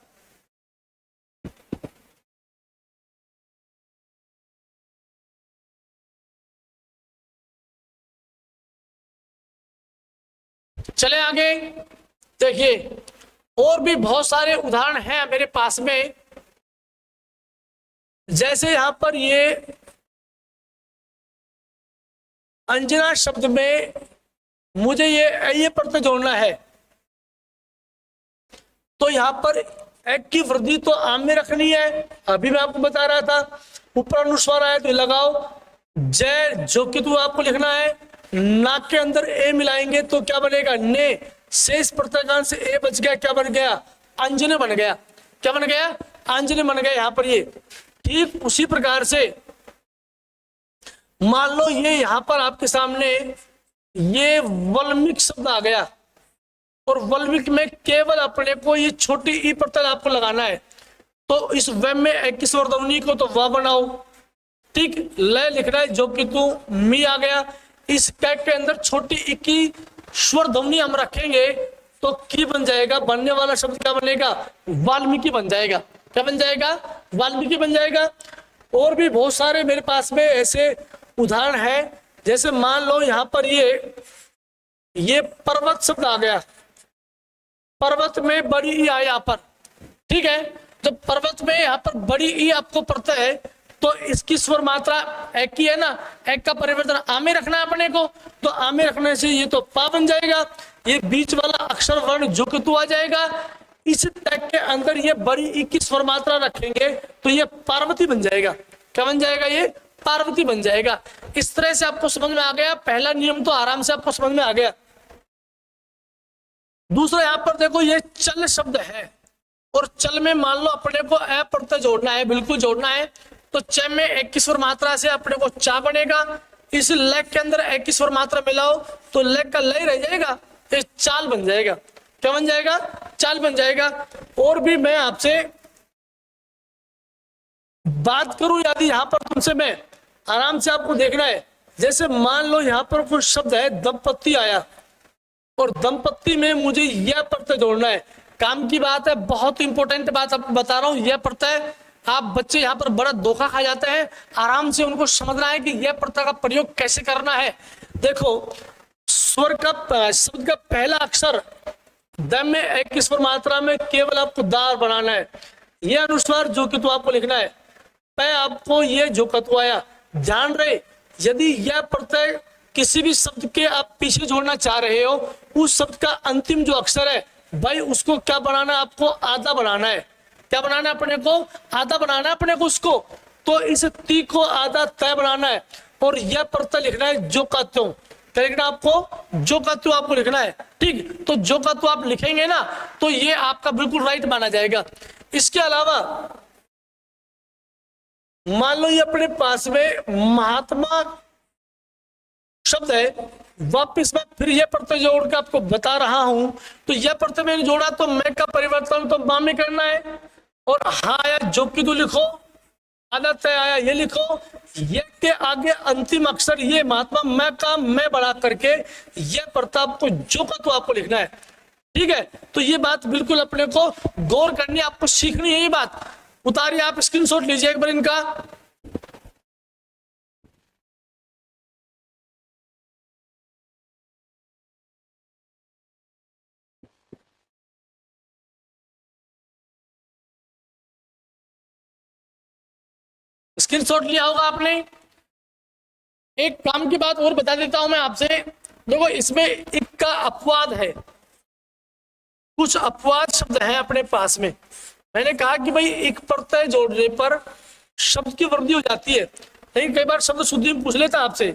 चले आगे देखिए, और भी बहुत सारे उदाहरण हैं मेरे पास में। जैसे यहां पर ये अंजना शब्द में मुझे ये प्रत्यय जोड़ना है, तो यहां पर एक की वृद्धि तो आम में रखनी है। अभी मैं आपको बता रहा था, ऊपर अनुस्वार आया तो लगाओ। जय जो कि तू आपको लिखना है। नाक के अंदर ए मिलाएंगे तो क्या बनेगा? ने। शेष प्रत्यय से ए बच गया, क्या बन गया? अंजने बन गया। क्या बन गया? अंजने बन गया यहां पर ये। ठीक उसी प्रकार से मान लो ये यहां पर आपके सामने ये वल्मीक शब्द आ गया और वल्मीक में केवल अपने को ये छोटी ई प्रत्यय आपको लगाना है। तो इस व में एक स्वर ध्वनि को तो व बनाओ। ठीक, लय लिखना है जो कि तू मी आ गया। इस कैक के अंदर छोटी ई की स्वर ध्वनि हम रखेंगे तो की बन जाएगा। बनने वाला शब्द क्या बनेगा? वाल्मीकि बन जाएगा। क्या बन जाएगा, वाल्मीकि बन जाएगा। और भी बहुत सारे मेरे पास में ऐसे उदाहरण है, जैसे मान लो यहाँ पर ये पर्वत शब्द आ गया, पर्वत में बड़ी ई आया यहाँ पर, ठीक है। जब पर्वत में यहाँ पर बड़ी ई आपको पड़ता है तो इसकी स्वर मात्रा एक ही है ना, एक का परिवर्तन आ में रखना है अपने को, तो आ में रखने से ये तो पा बन जाएगा, ये बीच वाला अक्षर वर्ण जो कि तू आ जाएगा। इस टैग के अंदर ये बड़ी ई की स्वर मात्रा रखेंगे तो ये पार्वती बन जाएगा। क्या बन जाएगा, ये पार्वती बन जाएगा। इस तरह से आपको समझ में आ गया, पहला नियम तो आराम से आपको समझ में आ गया। दूसरा यहाँ पर देखो, ये चल शब्द है और चल में मान लो अपने को ए प्रत्यय जोड़ना है, बिल्कुल जोड़ना है, तो च में एक की स्वर मात्रा से अपने को चा बनेगा। इस लेग के अंदर एक की स्वर मात्रा मिलाओ तो लेग का लय रह जाएगा, ये चाल बन जाएगा। क्या बन जाएगा, चाल बन जाएगा। और भी मैं आपसे बात करूं यदि यहाँ पर तुमसे, मैं आराम से आपको देखना है, जैसे मान लो यहाँ पर कुछ शब्द है दंपत्ति आया और दंपत्ति में मुझे यह प्रत्यय जोड़ना है। काम की बात है, बहुत इंपॉर्टेंट बात आपको बता रहा हूं। यह प्रत्यय आप बच्चे यहाँ पर बड़ा धोखा खा जाते हैं, आराम से उनको समझना है कि यह प्रत्यय का प्रयोग कैसे करना है। देखो, स्वर का शब्द का पहला अक्षर द में एक की स्वर मात्रा में केवल आपको दार बनाना है, यह अनुस्वार जो कि तो आपको लिखना है। पै आपको ये जो कतवाया ध्यान रहे, यदि यह प्रत्यय किसी भी शब्द के आप पीछे जोड़ना चाह रहे हो, उस शब्द का अंतिम जो अक्षर है भाई उसको क्या बनाना है, आपको आधा बनाना है। क्या बनाना है अपने को, आधा बनाना है अपने को उसको। तो इस ती को आधा तय बनाना है और यह प्रत्यय लिखना है जो का त्यों। क्या लिखना आपको, जो का त्यों आपको लिखना है, ठीक। तो जो का त्यों आप लिखेंगे ना तो ये आपका बिल्कुल राइट माना जाएगा। इसके अलावा मान लो ये अपने पास में महात्मा शब्द है, वापिस मैं फिर यह प्रत्यय जोड़ के आपको बता रहा हूं। तो यह प्रत्यय मैंने जोड़ा तो मैं का परिवर्तन तो मां में करना है, और हा आया जो कि तू लिखो, आधा तय आया ये लिखो, ये के आगे अंतिम अक्षर ये महात्मा मैं का मैं बढ़ा करके यह प्रत्यय आपको जो का तो आपको लिखना है, ठीक है। तो ये बात बिल्कुल अपने को गौर करनी, आपको सीखनी है ये बात। उतारिए, आप स्क्रीनशॉट लीजिए एक बार इनका। स्क्रीनशॉट लिया होगा आपने। एक काम की बात और बता देता हूं मैं आपसे, देखो इसमें एक का अपवाद है, कुछ अपवाद शब्द हैं अपने पास में। मैंने कहा कि भाई एक प्रत्यय जोड़ने पर शब्द की वृद्धि हो जाती है, लेकिन कई बार शब्द शुद्धि में पूछ लेता आपसे।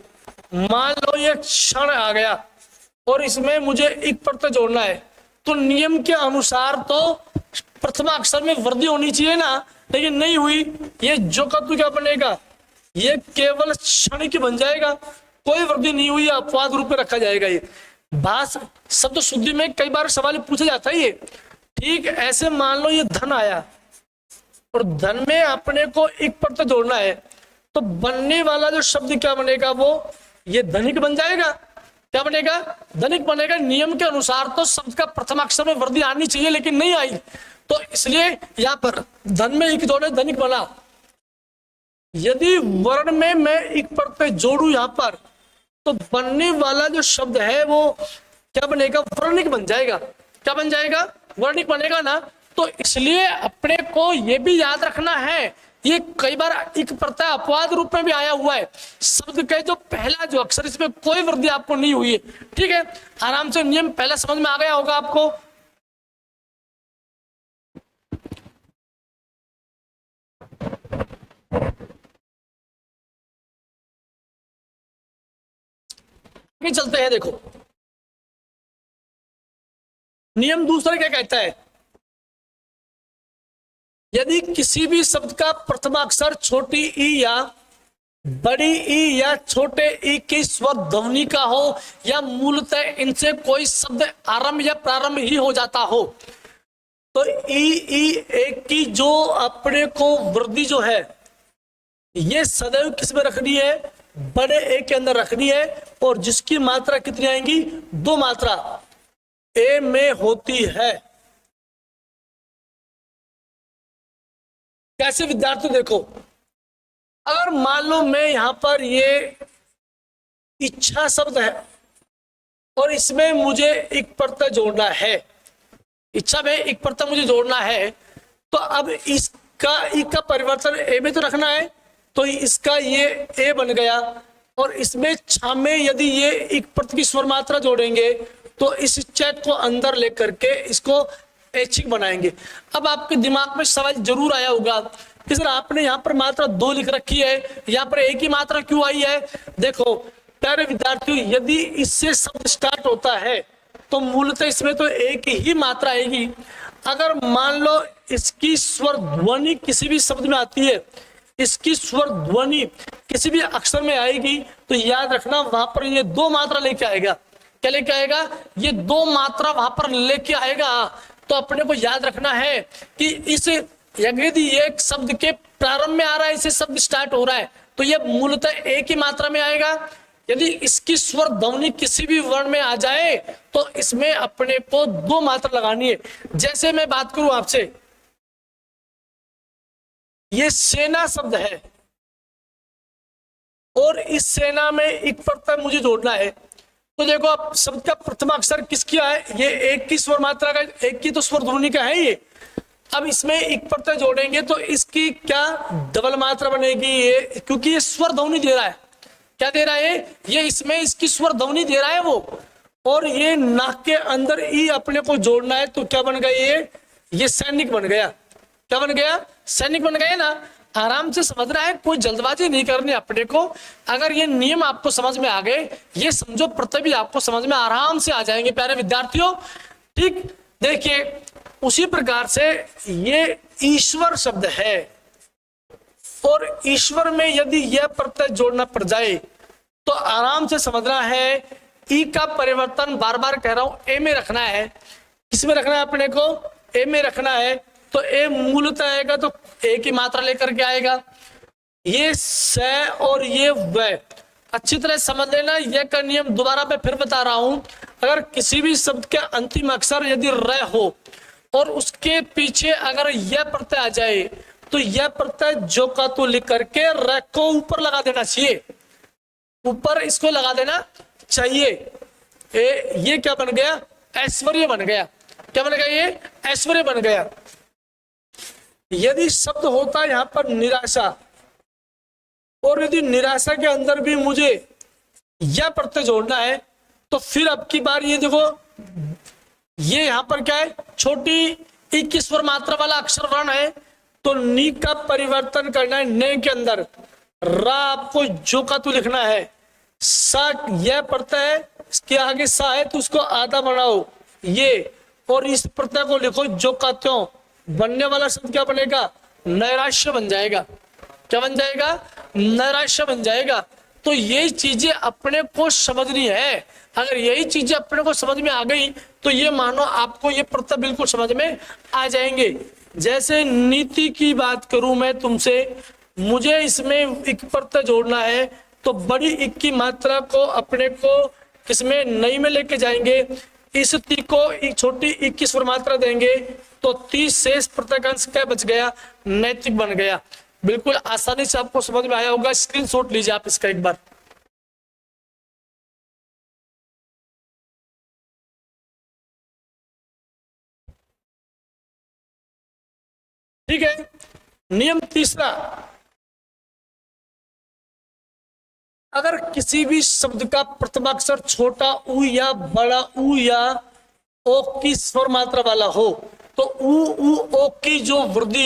मान लो ये क्षण आ गया और इसमें मुझे एक प्रत्यय जोड़ना है, तो नियम के अनुसार तो प्रथमा अक्षर में वृद्धि होनी चाहिए ना, लेकिन नहीं हुई। ये जो का तू क्या बनेगा, ये केवल क्षण की बन जाएगा, कोई वृद्धि नहीं हुई, अपवाद रूप में रखा जाएगा। ये भाष शब्द शुद्धि में कई बार सवाल पूछा जाता है ये, ठीक। ऐसे मान लो ये धन आया और धन में अपने को एक प्रत्यय जोड़ना है, तो बनने वाला जो शब्द क्या बनेगा, वो ये धनिक बन जाएगा। क्या बनेगा, धनिक बनेगा। नियम के अनुसार तो शब्द का प्रथम अक्षर में वृद्धि आनी चाहिए, लेकिन नहीं आई, तो इसलिए यहां पर धन में एक जोड़े धनिक बना। यदि वर्ण में मैं एक प्रत्यय जोड़ू यहां पर, तो बनने वाला जो शब्द है वो क्या बनेगा, वर्णिक बन जाएगा। क्या बन जाएगा, वर्णिक बनेगा ना। तो इसलिए अपने को ये भी याद रखना है, ये कई बार एक प्रत्यय अपवाद रूप में भी आया हुआ है, शब्द का जो पहला जो अक्षर इसमें कोई वृद्धि आपको नहीं हुई है, ठीक है। आराम से नियम पहला समझ में आ गया होगा आपको। आगे चलते हैं, देखो नियम दूसरा क्या कहता है। यदि किसी भी शब्द का प्रथम अक्षर छोटी ई या बड़ी ई या छोटे ई की स्वर ध्वनि का हो, या मूलतः इनसे कोई शब्द आरंभ या प्रारंभ ही हो जाता हो, तो ई एक की जो अपने को वृद्धि जो है ये सदैव किस में रखनी है, बड़े ए के अंदर रखनी है, और जिसकी मात्रा कितनी आएंगी, 2 मात्रा ए में होती है। कैसे विद्यार्थी देखो, अगर मान लो मैं यहां पर ये इच्छा शब्द है और इसमें मुझे एक प्रत्यय जोड़ना है, इच्छा में एक प्रत्यय मुझे जोड़ना है, तो अब इसका ई का परिवर्तन ए में तो रखना है, तो इसका ये ए बन गया, और इसमें छा में यदि ये एक प्रत्यय की स्वर मात्रा जोड़ेंगे तो इस चैट को अंदर लेकर के इसको ऐच्छिक बनाएंगे। अब आपके दिमाग में सवाल जरूर आया होगा कि सर आपने यहाँ पर मात्रा 2 लिख रखी है, यहाँ पर एक ही मात्रा क्यों आई है? देखो प्यारे विद्यार्थियों, यदि इससे शब्द स्टार्ट होता है तो मूलतः इसमें तो एक ही मात्रा आएगी। अगर मान लो इसकी स्वर ध्वनि किसी भी शब्द में आती है, इसकी स्वर ध्वनि किसी भी अक्षर में आएगी, तो याद रखना वहां पर ये 2 मात्रा लेके आएगा। क्या लेके आएगा? ये 2 मात्रा वहां पर लेके आएगा। तो अपने को याद रखना है कि इस यदि ये शब्द के प्रारंभ में आ रहा है, इसे शब्द स्टार्ट हो रहा है, तो ये मूलतः एक ही मात्रा में आएगा। यदि इसकी स्वर ध्वनि किसी भी वर्ण में आ जाए तो इसमें अपने को 2 मात्रा लगानी है। जैसे मैं बात करूं आपसे, ये सेना शब्द है और इस सेना में एक प्रत्यय मुझे जोड़ना है, तो देखो अब शब्द का प्रथम अक्षर किसकी है? ये एक की स्वर मात्रा का, एक की तो स्वर ध्वनि का है ये। अब इसमें एक प्रत्यय जोड़ेंगे तो इसकी क्या डबल मात्रा बनेगी ये, क्योंकि ये स्वर ध्वनि दे रहा है। क्या दे रहा है ये? इसमें इसकी स्वर ध्वनि दे रहा है वो, और ये नाक के अंदर ई अपने को जोड़ना है, तो क्या बन गया ये सैनिक बन गया। क्या बन गया? सैनिक बन गया ना। आराम से समझ रहा है, कोई जल्दबाजी नहीं करनी अपने को। अगर ये नियम आपको समझ में आ गए, ये समझो प्रत्यय भी आपको समझ में आराम से आ जाएंगे प्यारे विद्यार्थियों। ठीक, देखिए उसी प्रकार से ये ईश्वर शब्द है, और ईश्वर में यदि यह प्रत्यय जोड़ना पड़ जाए तो आराम से समझना है ई का परिवर्तन, बार बार कह रहा हूं, ए में रखना है। किसमें रखना है? अपने को ए में रखना है। तो ए मूलतः आएगा तो ए की मात्रा लेकर के आएगा। ये स और ये व अच्छी तरह समझ लेना। यह का नियम दोबारा मैं फिर बता रहा हूं, अगर किसी भी शब्द के अंतिम अक्षर यदि र हो और उसके पीछे अगर यह प्रत्यय आ जाए तो यह प्रत्यय जो का तो लिख करके र को ऊपर लगा देना चाहिए, ऊपर इसको लगा देना चाहिए। ये क्या बन गया? ऐश्वर्य बन गया। क्या बन गया? ये ऐश्वर्य बन गया। यदि शब्द होता है यहां पर निराशा, और यदि निराशा के अंदर भी मुझे यह प्रत्यय जोड़ना है, तो फिर अब की बार ये देखो, ये यहां पर क्या है? छोटी ई की स्वर मात्रा वाला अक्षर वर्ण है, तो नी का परिवर्तन करना है ने के अंदर। रा आपको जो का तो लिखना है। सा यह प्रत्यय है, इसके आगे सा है तो उसको आधा बनाओ ये, और इस प्रत्यय को लिखो जो का त्यों। बनने वाला शब्द क्या बनेगा? नैराश्य बन जाएगा। क्या बन जाएगा? नैराश्य बन जाएगा। तो यही चीजें अपने को समझनी है। अगर यही चीजें अपने को समझ में आ गई तो ये मानो आपको ये प्रत्यय बिल्कुल समझ में आ जाएंगे। जैसे नीति की बात करूं मैं तुमसे, मुझे इसमें एक प्रत्यय जोड़ना है, तो बड़ी इक की मात्रा को अपने को किसमें? नई में लेके जाएंगे। इस ती को एक छोटी इक की स्वर मात्रा देंगे, तो 30 शेष प्रत्यय का अंश क्या बच गया? नैतिक बन गया। बिल्कुल आसानी से आपको समझ में आया होगा। स्क्रीनशॉट लीजिए आप इसका एक बार। ठीक है, नियम तीसरा, अगर किसी भी शब्द का प्रथमाक्षर छोटा ऊ या बड़ा ऊ या ओ की स्वर मात्रा वाला हो, तो ऊ ओ की जो वृद्धि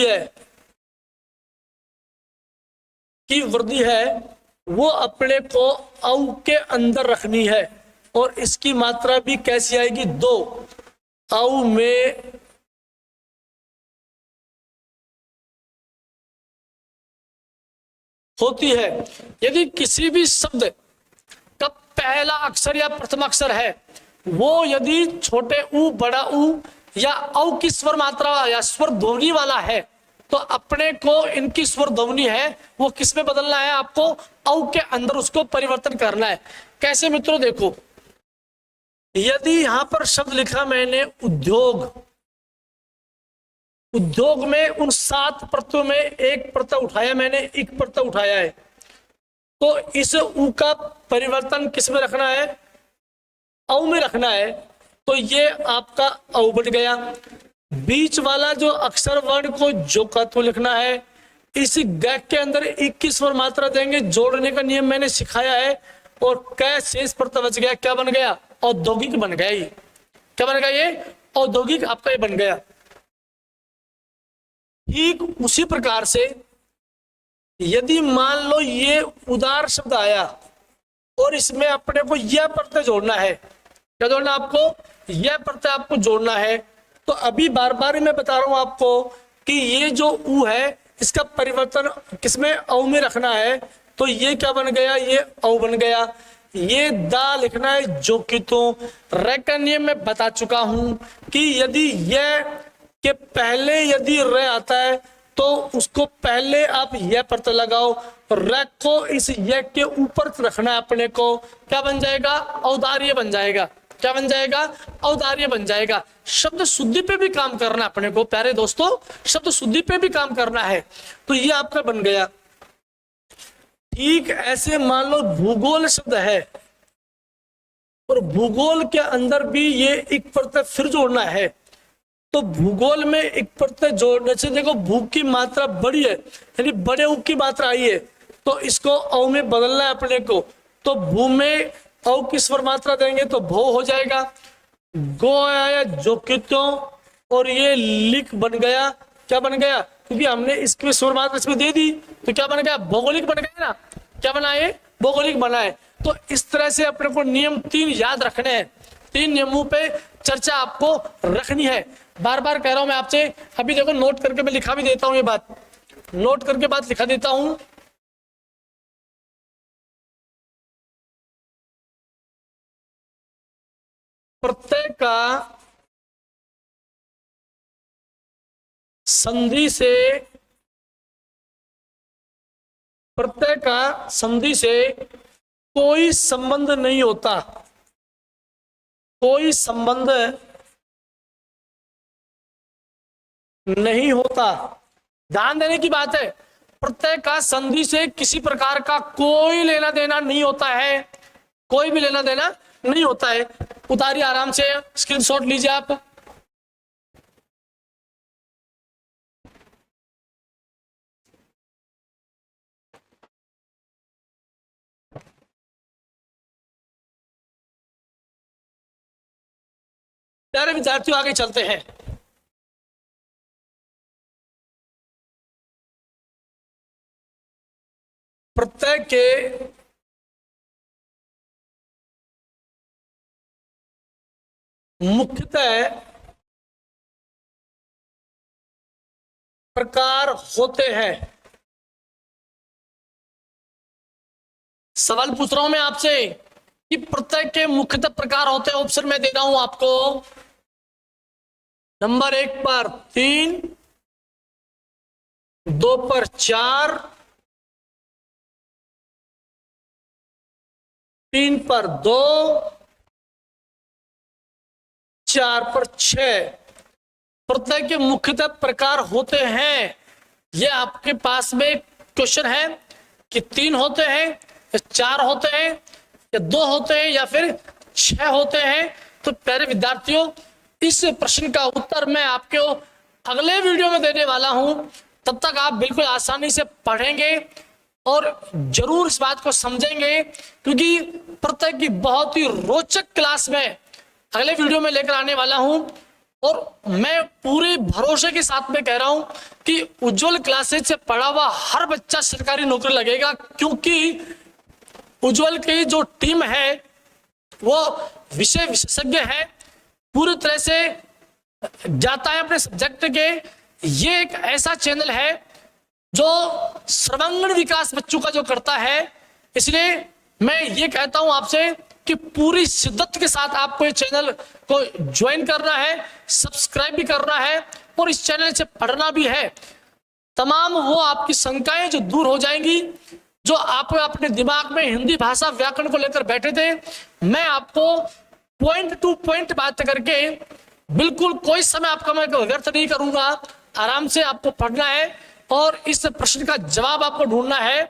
है वो अपने को औ के अंदर रखनी है, और इसकी मात्रा भी कैसी आएगी? 2। औ में होती है। यदि किसी भी शब्द का पहला अक्षर या प्रथम अक्षर है वो यदि छोटे ऊ, बड़ा ऊ या औ की स्वर मात्रा या स्वर ध्वनि वाला है, तो अपने को इनकी स्वर ध्वनि है वो किस में बदलना है? आपको औ के अंदर उसको परिवर्तन करना है। कैसे मित्रों? देखो, यदि यहां पर शब्द लिखा मैंने उद्योग, उद्योग में उन 7 प्रत्ययों में एक प्रत्यय उठाया मैंने, एक प्रत्यय उठाया है, तो इस उ का परिवर्तन किस में रखना है, औ में रखना है, तो ये आपका औ बन गया। बीच वाला जो अक्षर वर्ण को जो का तो लिखना है, इस गैक के अंदर 21 बार मात्रा देंगे, जोड़ने का नियम मैंने सिखाया है, और कै शेष प्रत्यय बच गया, क्या बन गया, औद्योगिक बन गया। ये क्या बन गया, ये औद्योगिक आपका ये बन गया। ठीक उसी प्रकार से यदि मान लो ये उदार शब्द आया और इसमें अपने को यह प्रत्यय जोड़ना है, क्या जोड़ना आपको, यह प्रत्यय आपको जोड़ना है, तो अभी बार बार मैं बता रहा हूं आपको कि ये जो उ है इसका परिवर्तन किसमें, औ में रखना है, तो ये क्या बन गया, ये औ बन गया। ये दा लिखना है जो कि, तो रे का नियम मैं बता चुका हूं कि यदि यह के पहले यदि रे आता है तो उसको पहले आप यह प्रत्यय लगाओ, रे को इस यह के ऊपर रखना है अपने को, क्या बन जाएगा, औदार्य बन जाएगा। क्या बन जाएगा, औदार्य बन जाएगा। शब्द शुद्धि पे भी काम करना अपने को प्यारे दोस्तों, शब्द शुद्धि पे भी काम करना है, तो ये आपका बन गया। ठीक ऐसे मान लो भूगोल शब्द है और भूगोल के अंदर भी ये एक प्रत्यय फिर जोड़ना है, तो भूगोल में एक प्रत्यय जोड़ने से देखो भू की मात्रा बड़ी है, यानी बड़े ऊ की मात्रा आई है, तो इसको औ में बदलना है अपने को, तो भू में औ की स्वर मात्रा देंगे तो भो हो जाएगा। गो आया जो कि, तो और ये लिख बन गया, क्या बन गया, क्योंकि हमने इसकी स्वर मात्रा इसमें दे दी, तो क्या बन गया, भौगोलिक बन गया ना, क्या बना है, भौगोलिक बना है। तो इस तरह से अपने को नियम 3 याद रखने हैं, 3 नियमों पे चर्चा आपको रखनी है। बार बार कह रहा हूं मैं आपसे, अभी देखो नोट करके मैं लिखा भी देता हूं, ये बात नोट करके बात लिखा देता हूं। प्रत्यय का संधि से, प्रत्यय का संधि से कोई संबंध नहीं होता, कोई संबंध नहीं होता। ध्यान देने की बात है, प्रत्यय का संधि से किसी प्रकार का कोई लेना देना नहीं होता है, कोई भी लेना देना नहीं होता है। उतारिए आराम से, स्क्रीनशॉट लीजिए आप। प्यारे विद्यार्थियों आगे चलते हैं। प्रत्यय के मुख्यतः प्रकार होते हैं। सवाल पूछ रहा हूं मैं आपसे कि प्रत्यय के मुख्यतः प्रकार होते हैं। ऑप्शन में दे रहा हूं आपको। नंबर 1 पर 3, 2 पर 4, 3 पर 2, 4 पर 6 प्रत्यय के मुख्यतः प्रकार होते हैं। ये आपके पास में क्वेश्चन है कि 3 होते हैं या 4 होते हैं या 2 होते हैं या फिर 6 होते हैं। तो प्यारे विद्यार्थियों, इस प्रश्न का उत्तर मैं आपको अगले वीडियो में देने वाला हूं। तब तक आप बिल्कुल आसानी से पढ़ेंगे और जरूर इस बात को समझेंगे, क्योंकि प्रत्यय की बहुत ही रोचक क्लास में अगले वीडियो में लेकर आने वाला हूं। और मैं पूरे भरोसे के साथ में कह रहा हूं कि उज्जवल क्लासेज से पढ़ा हुआ हर बच्चा सरकारी नौकरी लगेगा, क्योंकि उज्जवल की जो टीम है वो विषय विशेषज्ञ है, पूरी तरह से जाता है अपने सब्जेक्ट के। ये एक ऐसा चैनल है जो सर्वांगीण विकास बच्चों का जो करता है। इसलिए मैं ये कहता हूं आपसे कि पूरी शिद्दत के साथ आपको ये चैनल को ज्वाइन करना है, सब्सक्राइब भी करना है और इस चैनल से पढ़ना भी है। तमाम वो आपकी शंकाएं जो दूर हो जाएंगी, जो आप अपने दिमाग में हिंदी भाषा व्याकरण को लेकर बैठे थे, मैं आपको पॉइंट टू पॉइंट बात करके बिल्कुल कोई समय आपका मैं व्यर्थ नहीं करूंगा। आराम से आपको पढ़ना है और इस प्रश्न का जवाब आपको ढूंढना है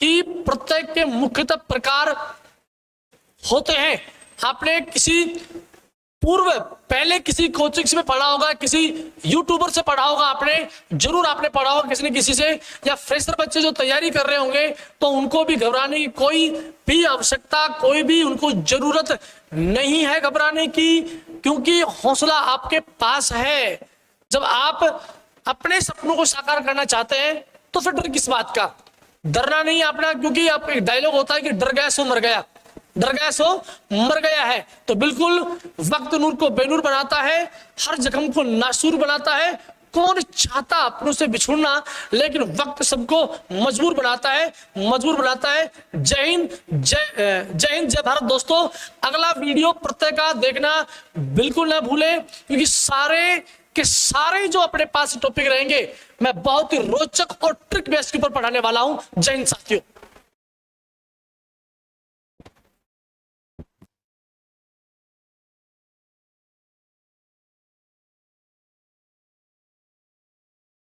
कि प्रत्यय के मुख्यतः प्रकार होते हैं। आपने किसी पूर्व पहले किसी कोचिंग में पढ़ा होगा, किसी यूट्यूबर से पढ़ा होगा, आपने जरूर आपने पढ़ा होगा किसी ने किसी से, या फ्रेशर बच्चे जो तैयारी कर रहे होंगे तो उनको भी घबराने की कोई भी आवश्यकता, कोई भी उनको जरूरत नहीं है घबराने की, क्योंकि हौसला आपके पास है। जब आप अपने सपनों को साकार करना चाहते हैं तो फिर डर किस बात का, डरना नहीं है अपना, क्योंकि आप एक डायलॉग होता है कि डर गया सो मर गया, डर गया सो मर गया है। तो बिल्कुल वक्त नूर को बेनूर बनाता है, हर जख्म को नासूर बनाता है। कौन चाहता अपनों से बिछुड़ना, लेकिन वक्त सबको मजबूर बनाता है, मजबूर बनाता है। जय हिंद, जय हिंद, जय भारत। दोस्तों अगला वीडियो प्रत्यय का देखना बिल्कुल ना भूलें, क्योंकि सारे के सारे जो अपने पास टॉपिक रहेंगे मैं बहुत ही रोचक और ट्रिक बेस के ऊपर पढ़ाने वाला हूं। जय हिंद साथियों।